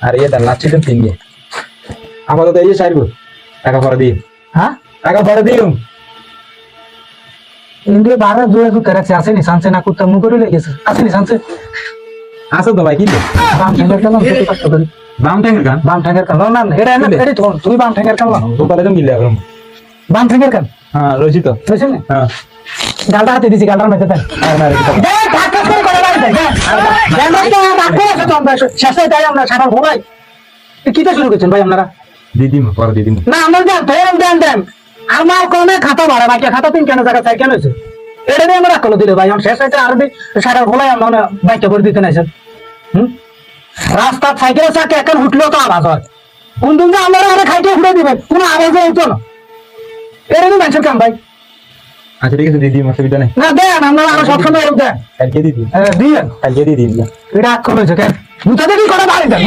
আর ইয়ে দেন লাচ্ছি দেন 3 গে আপাতত এই সাইরবো টাকা পরে দিই হ্যাঁ টাকা পরে দিই ইন্ডিয়া বারা জোরে করে রাখছে আসেনি সানসে না করতে মুখ করে লেগেছে আসেনি সানসে আসো তো ভাই কি বাম ঠ্যাঙ্গের কালাম কত কষ্ট করে বাম ট্যাঙ্কের গান বাম ঠ্যাঙ্গের কালাম না এটা না এটা তো তুই বাম ঠ্যাঙ্গের কালাম তো তাহলে তো মিলে এখন বাম ঠ্যাঙ্গের কালাম হ্যাঁ রয়েছি তো বুঝছেন না হ্যাঁ গালটা হাতে দিছি গালটার মধ্যে দেন আর না রে দে ঢাকা করে করে রাখ দে দেন তো রাখো আছে তো আমরা শেষে তাই আমরা সারা ভোলাই কিটা শুরু করছেন ভাই আপনারা দিদি পরে দিদি না আমরা দেন দেন আমার কোনে খাতা ভাড়া বাকি খাতা তিন কেন জায়গা চাই কেন হয়েছে এটা দিয়ে আমরা রাখলো দিলে ভাই আমার শেষ হয়েছে আর সারা ভোলাই আমরা বাইকটা করে দিতে নাইছেন রাস্তা সাইকেলের চাকে এখন উঠলেও তো আওয়াজ হয় কোন দিন যে আমরা আরে খাইতে উঠে দিবেন কোনো আওয়াজ হইতো না এটা তো মানুষের কাম ভাই আচ্ছা ঠিক আছে দিদি অসুবিধা নেই না দেন আমরা আরো সবসময় এরকম দেন কালকে দিদি দিবেন কালকে দিদি এটা আক্রমণ হয়েছে কেন বুঝতে কি করে বাড়ি দেন